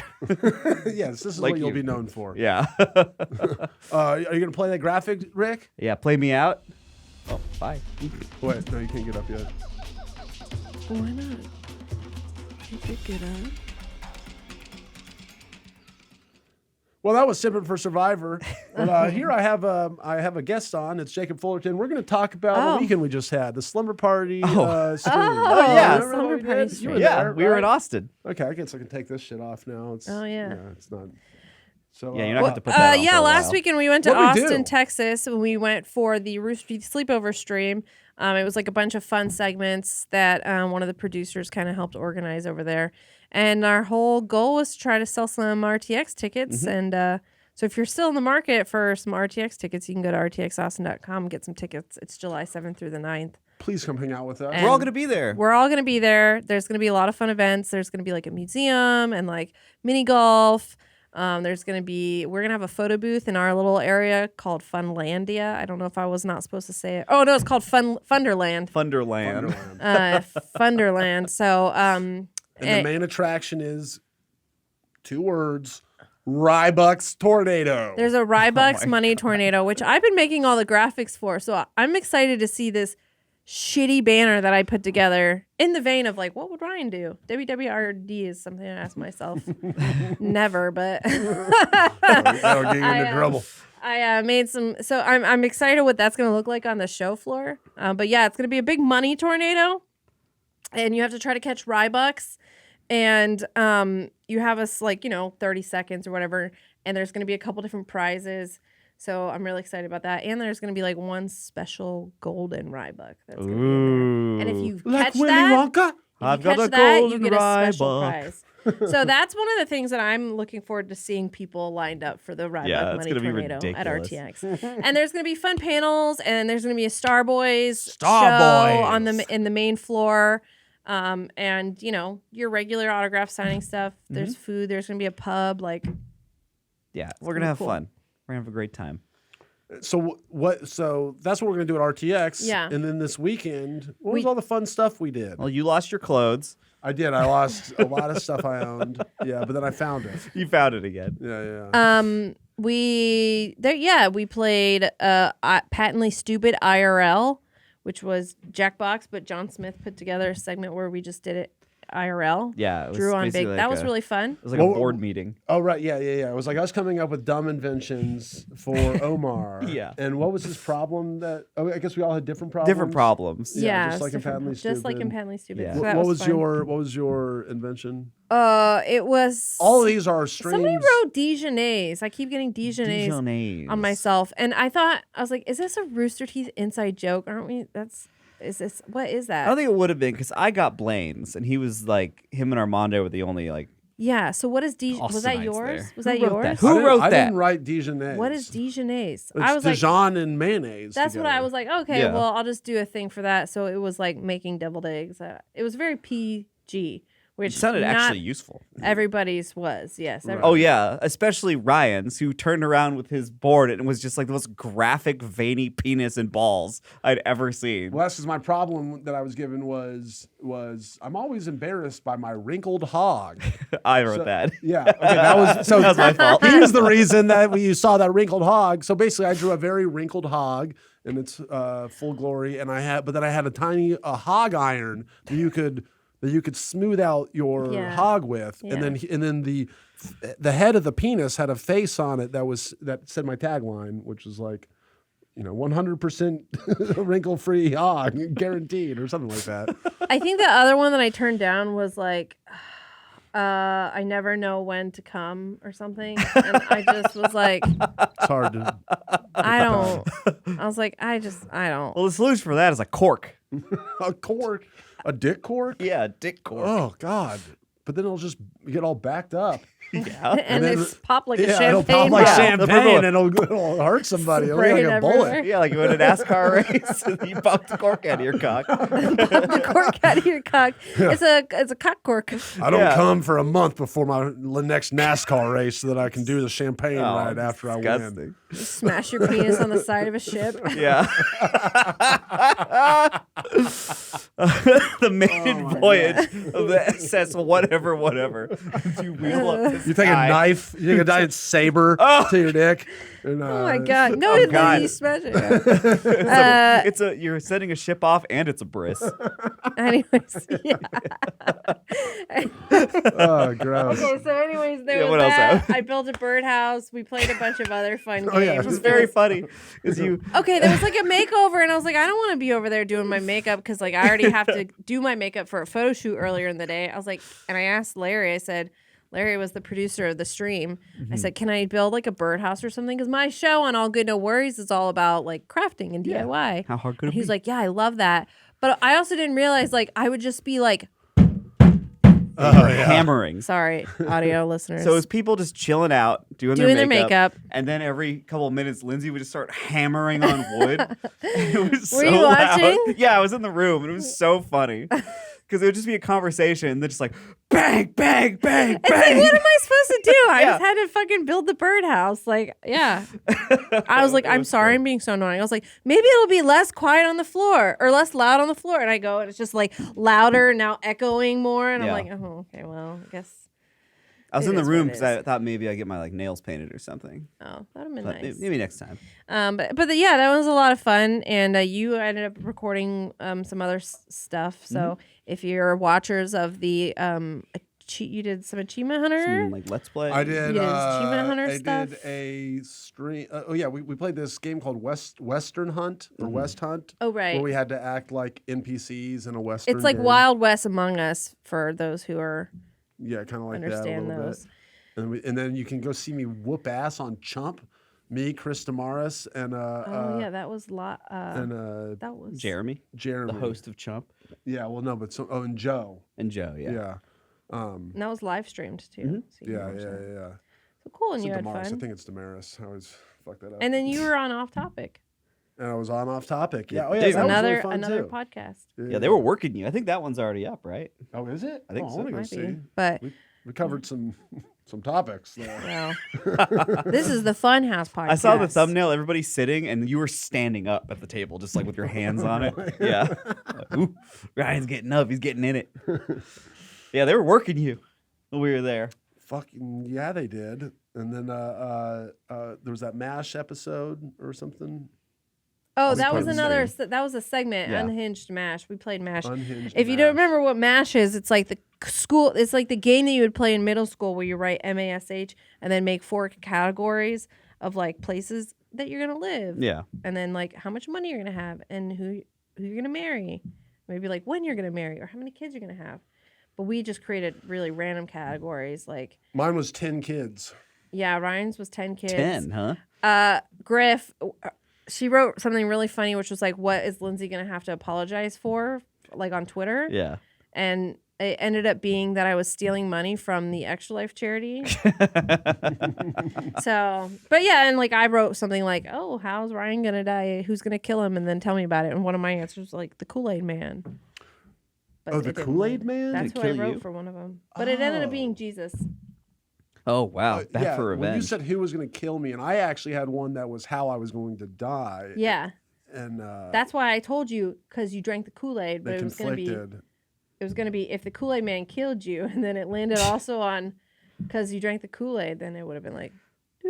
Yes, this is Like what you'll you. be known for. Yeah. Are you going to play that graphic, Rick? Yeah, play me out. Oh, bye. Wait, no, you can't get up yet. Why not? You could get up. Well, that was Simpin' for Survivor. But here I have a guest on. It's Jacob Fullerton. We're going to talk about the Oh. weekend we just had, the Slumber Party stream. Oh, yeah. Remember Slumber what we Party did? You stream. were Yeah, there, we were right? in Austin. Okay, I guess I can take this shit off now. It's, Oh, yeah. It's not. So Yeah, you're not going to have to put that on for yeah, a last while. weekend we went to What'd we Austin, do? Texas, and we went for the Rooster Teeth sleepover stream. It was like a bunch of fun segments that one of the producers kind of helped organize over there. And our whole goal was to try to sell some RTX tickets. Mm-hmm. And so if you're still in the market for some RTX tickets, you can go to rtxaustin.com and get some tickets. It's July 7th through the 9th. Please come hang out with us. And We're all going to be there. We're all going to be there. There's going to be a lot of fun events. There's going to be like a museum and like mini golf. We're going to have a photo booth in our little area called Funlandia. I don't know if I was not supposed to say it. Oh, no, it's called Funderland. Thunderland. Funderland. So, And the main attraction is 2 words: Rybuck's Tornado. there's a Rybucks my money tornado, which I've been making all the graphics for. So I'm excited to see this shitty banner that I put together in the vein of like, what would Ryan do? WWRD is something I ask myself. Never, but That'll get you into trouble. I made some. So I'm excited what that's going to look like on the show floor. But yeah, it's going to be a big money tornado, and you have to try to catch Rybucks, and you have us 30 seconds or whatever, and there's going to be a couple different prizes. So I'm really excited about that. And there's going to be like one special golden Rybuck that's going to be in there. And if you Like catch Willy that, Wonka? I've if got you a catch that, you golden get a special Rybuck. prize. So that's one of the things that I'm looking forward to seeing people lined up for the Rybuck Yeah, it's Money gonna be Tornado at ridiculous. RTX. And there's going to be fun panels, and there's going to be a Star Boys Star show Boys. on in the main floor. And your regular autograph signing stuff. There's food. There's going to be a pub. Yeah, we're gonna going to be have cool. fun. We're going to have a great time. So what? So that's what we're gonna do at RTX. Yeah. And then this weekend, what was all the fun stuff we did? Well, you lost your clothes. I did. I lost a lot of stuff I owned. Yeah, but then I found it. You found it again. Yeah. We played patently stupid IRL, which was Jackbox, but John Smith put together a segment where we just did it IRL. Yeah, it was Drew on big. basically That like was a- really fun. It was like Well, a board meeting. Oh right. Yeah. It was like us coming up with dumb inventions for Omar. Yeah. And what was his problem? I guess we all had different problems. Different problems. Yeah, Yeah, just it's like in different. Patently Just like in Stupid. Patently Stupid. Yeah. So What, that what was fun. your invention? It was All of these are streams. Somebody wrote Dijonnaise. I keep getting Dijonnaise Dijonnaise. on myself, and I was like, is this a Rooster Teeth inside joke? Aren't we? What is that? I don't think it would have been because I got Blaine's, and he was like, him and Armando were the only like Yeah. So what is Dijon? Was that Austinite's yours? there. Was Who that wrote yours? that? Who I didn't- wrote I that? didn't write Dijonnaise. What is Dijonnaise? It's I was like, Dijon and mayonnaise. that's what I together. was like. Okay, Yeah. well, I'll just do a thing for that. So it was like making deviled eggs. It was very PG, which It sounded not actually useful. everybody's was. Yes. Right. Oh yeah, especially Ryan's, who turned around with his board and was just like the most graphic, veiny penis and balls I'd ever seen. Well, that's because my problem that I was given was I'm always embarrassed by my wrinkled hog. I wrote that. Yeah, okay, that was so. That was my fault. Here's the reason that you saw that wrinkled hog. So basically, I drew a very wrinkled hog in its full glory, and then I had a tiny hog iron that you could smooth out your hog with, Yeah. and then the head of the penis had a face on it that said my tagline, which was like, 100% wrinkle-free hog guaranteed, or something like that. I think the other one that I turned down was like, I never know when to come or something, and I just was like, It's hard to. I don't. I was like, I don't. Well, the solution for that is a cork. A cork, a dick cork. Yeah, dick cork. Oh God! But then it'll just get all backed up. Yeah. And then- it's pop like a Yeah, champagne. it'll pop like bottle. champagne, and it'll hurt somebody. It'll be Spray like it a bullet. everywhere. Yeah, like you win a NASCAR race and you pop the cork out of your cock. Pop the cork out of your cock. It's a cock cork. I don't Yeah. come for a month before my next NASCAR race so that I can do the champagne Oh, right after I win. disgusting. Smash your penis on the side of a ship. Yeah. The maiden voyage of the SS whatever. You wheel up this You take a guy. knife, you take a giant saber to your dick. And, Oh my god! No, Oh, God. you smash it. You're setting a ship off and it's a bris. Anyways, yeah. Oh, gross. Okay, so anyways, there Yeah, was what else that. happened? I built a birdhouse. We played a bunch of other fun Oh, yeah. games. It was very funny. Because you Okay, there was like a makeover, and I was like, I don't want to be over there doing my makeup because like I already have to do my makeup for a photo shoot earlier in the day. I was like, and I asked Larry. I said, Larry was the producer of the stream. I said, can I build like a birdhouse or something? Because my show on All Good No Worries is all about like crafting and DIY. How hard could it And he was be? like, yeah, I love that. But I also didn't realize like I would just be like, hammering. sorry, audio listeners. So it was people just chilling out, doing Doing their their makeup, makeup. and then every couple of minutes, Lindsay would just start hammering on wood. It was Were so you loud. watching? Yeah, I was in the room, and it was so funny because it would just be a conversation, and then just like bang, bang, bang, It's like, bang. what am I supposed to do? I Yeah. just had to fucking build the birdhouse. Like, yeah. I was like, I'm sorry, I'm being so annoying. I was like, maybe it'll be less quiet on the floor or less loud on the floor. And I go, and it's just like louder, now echoing more. And Yeah. I'm like, oh, okay, well, I guess. I was It in the is room what it because I is. thought maybe I'd get my like nails painted or something. Oh, that'd have been But nice. maybe next time. But yeah, that was a lot of fun. And you ended up recording some other stuff. So if you're watchers of the, you did some Achievement Hunter. Some, like Let's Play. I did. You did Achievement Hunter I stuff? did a stream. We played this game called Western Hunt or West Hunt. Oh, right. Where we had to act like NPCs in a Western. It's like game. Wild West Among Us for those who are Yeah, kind of like that a understand little those. bit. And then you can go see me whoop ass on Chump. Me, Chris Damaris, and Oh yeah, that was and that was Jeremy, Jeremy, the host of Chump, Yeah, well, no, but and Joe. and Joe. Yeah. Yeah. And that was live streamed too. So you can Yeah, watch that. yeah. So cool, and It's you had Damaris. I fun. think it's Damaris. I always fuck that up. And then you were on Off Topic. And I was on off topic. Yeah. Oh yeah. Dude, that was another really fun another too. podcast. Yeah, they were working you. I think that one's already up, right? Oh, is it? I think I so. want to go Might see. be. But We covered some topics there. well, this is the Funhaus Podcast. I saw the thumbnail. Everybody's sitting, and you were standing up at the table, just like with your hands on it. Yeah. Ooh, Ryan's getting up. He's getting in it. Yeah, they were working you when we were there. Fucking yeah, they did. And then there was that MASH episode or something. Oh, was that was playing another. the That was a segment. Yeah. Unhinged Mash. We played Mash. Unhinged. If you don't MASH. remember what MASH is, it's like the school. It's like the game that you would play in middle school, where you write MASH and then make 4 categories of like places that you're gonna live. Yeah. And then like how much money you're gonna have and who you're gonna marry, maybe like when you're gonna marry or how many kids you're gonna have. But we just created really random categories. Like Mine was 10 kids. yeah, Ryan's was 10 kids. 10, huh? Griff, she wrote something really funny, which was like, what is Lindsay gonna have to apologize for, like on Twitter? Yeah. And it ended up being that I was stealing money from the Extra Life charity. So, but yeah, and like I wrote something like, "Oh, how's Ryan gonna die? Who's gonna kill him?" And then tell me about it. And one of my answers was like, "The Kool-Aid Man." But the it didn't Kool-Aid win. Man? That's Did it who I kill wrote you? for one of them. But it ended up being Jesus. Oh wow, back yeah, for when you revenge. said who was going to kill me, and I actually had one that was how I was going to die. Yeah, And that's why I told you, because you drank the Kool-Aid, but they it was gonna be conflicted. if the Kool-Aid Man killed you, and then it landed also on because you drank the Kool-Aid, then it would have been like.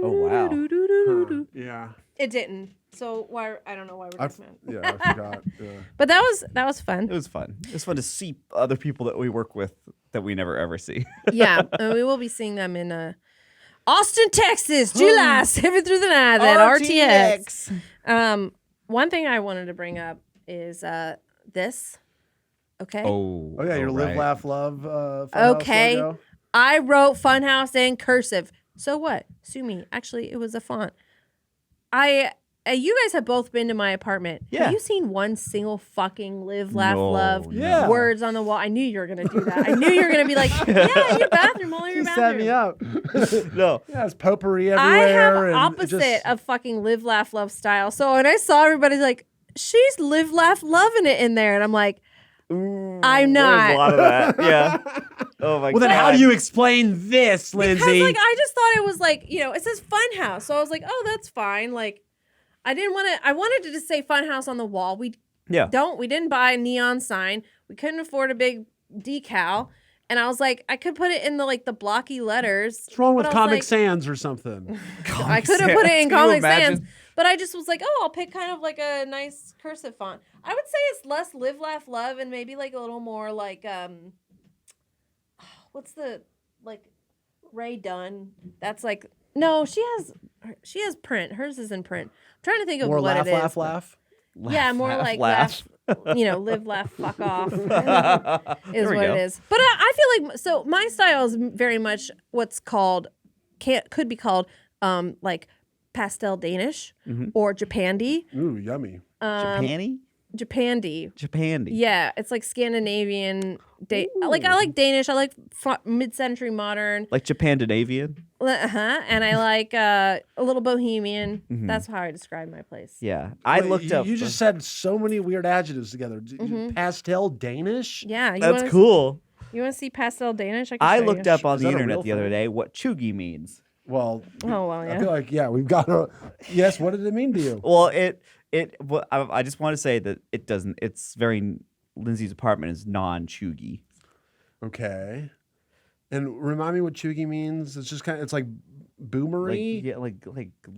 Oh, wow. Yeah. It didn't. So why? I don't know why we're talking about it. I forgot. Yeah. But that was fun. It was fun. It was fun to see other people that we work with that we never ever see. Yeah, and we will be seeing them in Austin, Texas, July 7th through the 9th at RTX. One thing I wanted to bring up is this. Okay. Oh yeah, your right. Live, Laugh, Love. Funhouse Okay. logo. I wrote Funhouse in cursive. So what? Sue me. Actually, it was a font. You guys have both been to my apartment. Yeah. Have you seen one single fucking Live, Laugh, No, Love Yeah. words on the wall? I knew you were gonna do that. I knew you were gonna be like, yeah, in your bathroom, all in your You set bathroom. me up. No. Yeah, it's potpourri I everywhere. have and it opposite just- of fucking Live, Laugh, Love style. So when I saw everybody's like, she's Live, Laugh, Loving it in there, and I'm like, I'm not. There's a lot of that. Yeah. Oh my god. Well, then how do you explain this, Lindsay? Because like I just thought it was like, it says Funhouse. So I was like, oh, that's fine. Like I wanted to just say Funhouse on the wall. We didn't buy a neon sign. We couldn't afford a big decal. And I was like, I could put it in the blocky letters. What's wrong with but I was Comic like- Sans or something? I could have put it in Can you Comic Sans. imagine? But I just was like, oh, I'll pick kind of like a nice cursive font. I would say it's less Live, Laugh, Love and maybe like a little more like what's the Ray Dunn? That's like no, she has print. Hers is in print. I'm trying to think of More what laugh, it is. laugh, laugh. Yeah, more like laugh. Live, laugh, fuck off is There we what go. it is. But I feel like so my style is very much what's called could be called like pastel Danish or Japandi. Ooh, yummy. Japani? Japandi. Japandi. Yeah, it's like Scandinavian. I like Danish. I like mid-century modern. Like Japandinavian? And I like a little bohemian. That's how I describe my place. Yeah. I Wait, looked up. You just said so many weird adjectives together. Pastel Danish? Yeah, you That's wanna, cool. You want to see pastel Danish? can I show looked you. up on Is the that a internet real the other thing? day what chuggy means. Well, Oh well, I feel yeah. like, we've got to. Yes, what did it mean to you? Well, I just want to say that it doesn't. It's very. Lindsay's apartment is non-chuggy. Okay. And remind me what chuggy means. It's just it's like boomery, Like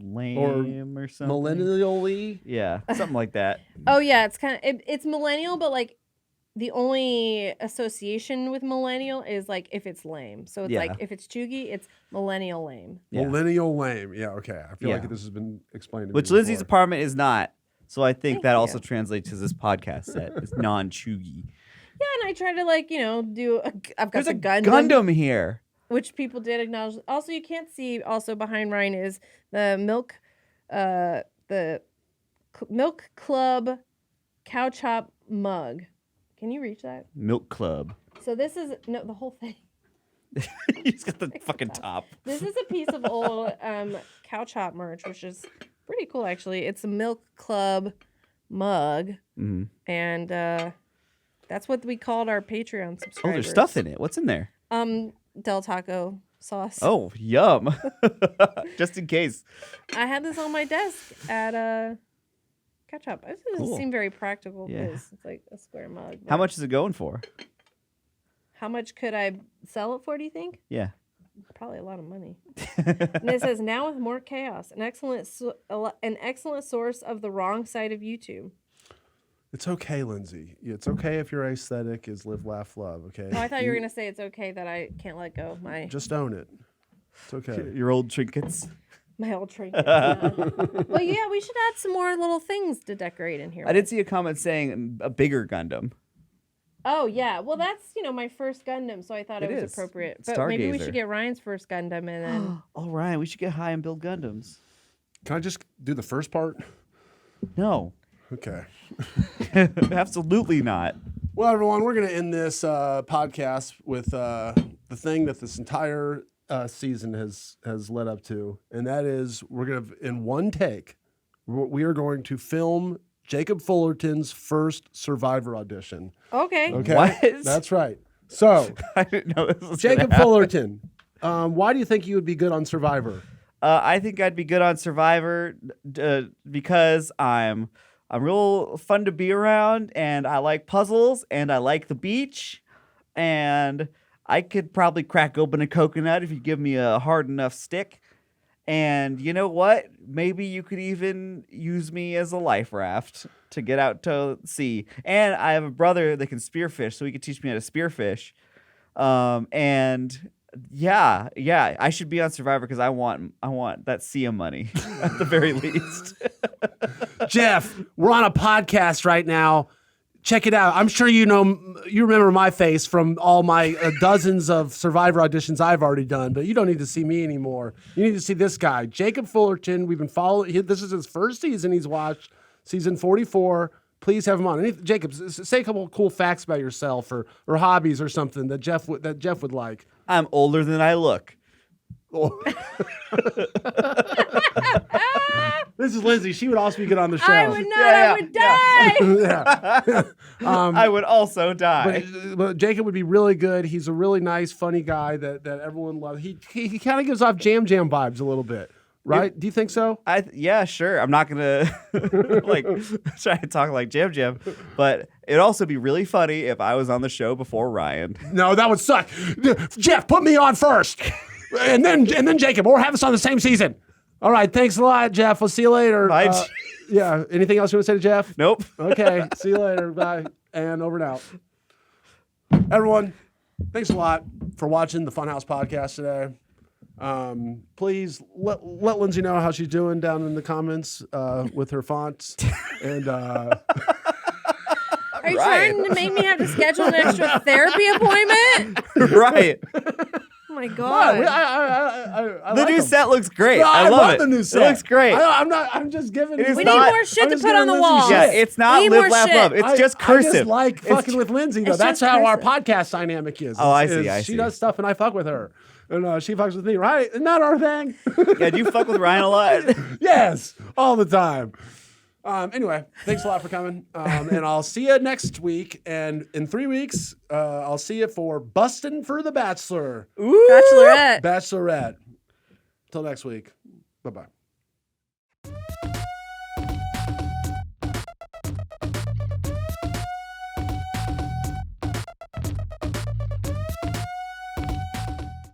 lame or something. millennially. Yeah, something like that. Oh yeah, it's kind of it's millennial, but like the only association with millennial is like if it's lame. So it's Yeah. like if it's chuggy, it's millennial lame. Yeah. Millennial lame. Yeah, okay. I feel Yeah. like this has been explained to Which me Lindsay's before. apartment is not. So I think Thank that you. also translates to this podcast set. It's non-chuggy. Yeah, and I try to do. I've got There's the a Gundam, Gundam here. which people did acknowledge. Also, you can't see. Also behind Ryan is the Milk Club cow chop mug. Can you reach that? Milk Club. So this is the whole thing. He's got the fucking top. This is a piece of old cow chop merch, which is pretty cool actually. It's a Milk Club mug, and that's what we called our Patreon subscribers. Oh, there's stuff in it. What's in there? Del Taco sauce. Oh, yum. Just in case. I had this on my desk at Cow Chop. This doesn't Cool. seem very practical Yeah. because it's like a square mug. How but much is it going for? How much could I sell it for? Do you think? Yeah. Probably a lot of money. And it says now with more chaos, an excellent source of the wrong side of YouTube. It's okay, Lindsay. It's okay if your aesthetic is live, laugh, love. Okay. Oh, I thought you were gonna say it's okay that I can't let go of my Just own it. It's okay. Your old trinkets. my old trinkets. Yeah. Well, yeah, we should add some more little things to decorate in here. I did see a comment saying a bigger Gundam. Oh yeah, well that's my first Gundam, so I thought it was is. appropriate. It's But maybe we Stargazer. should get Ryan's first Gundam and then. All right, we should get high and build Gundams. Can I just do the first part? No, Okay. absolutely not. Well, everyone, we're going to end this podcast with the thing that this entire season has led up to, and that is we're going to, in one take, we are going to film Jacob Fullerton's first Survivor audition. Okay. What? That's right. So, I didn't know this was Jacob gonna happen. Fullerton, why do you think you would be good on Survivor? I think I'd be good on Survivor because I'm real fun to be around, and I like puzzles, and I like the beach, and I could probably crack open a coconut if you give me a hard enough stick. And you know what? Maybe you could even use me as a life raft to get out to sea. And I have a brother that can spearfish, so he could teach me how to spearfish. And yeah, I should be on Survivor because I want that SIA money at the very least. Jeff, we're on a podcast right now. Check it out. I'm sure you remember my face from all my dozens of Survivor auditions I've already done, but you don't need to see me anymore. You need to see this guy, Jacob Fullerton. We've been following. This is his first season he's watched, season 44. Please have him on. Jacob, say a couple of cool facts about yourself or hobbies or something that Jeff would like. I'm older than I look. This is Lindsay. She would also be good on the show. I would not. I would die. I would also die. But Jacob would be really good. He's a really nice, funny guy that everyone loves. He kind of gives off Jam Jam vibes a little bit, right? Do you think so? Yeah, sure. I'm not gonna like try to talk like Jam Jam, but it'd also be really funny if I was on the show before Ryan. No, that would suck. Jeff, put me on first, and then Jacob. Or have us on the same season. All right, thanks a lot, Jeff. We'll see you later. Bye. Yeah. Anything else you want to say to Jeff? Nope. Okay. See you later. Bye. And over and out. Everyone, thanks a lot for watching the Funhaus Podcast today. Please let Lindsay know how she's doing down in the comments with her fonts. And Are you trying to make me have to schedule an extra therapy appointment? Right. Oh my god! I The like new them. set looks great. No, I love it. the new set. It looks great. I'm just giving. It is We not- need more shit I'm to just put on the giving wall. Lindsay Yeah, shit. it's not Need live, more laugh, shit. love. It's just I cursive. just like It's fucking with Lindsay, though. it's That's just how our cursive. podcast dynamic is. Oh, I Is see, I She see. does stuff and I fuck with her. And she fucks with me, right? Isn't that our thing? Yeah, do you fuck with Ryan a lot? Yes, all the time. Anyway, thanks a lot for coming. And I'll see you next week. And in 3 weeks, I'll see you for Bustin' for the Bachelor. Bachelorette. Bachelorette. Till next week. Bye-bye.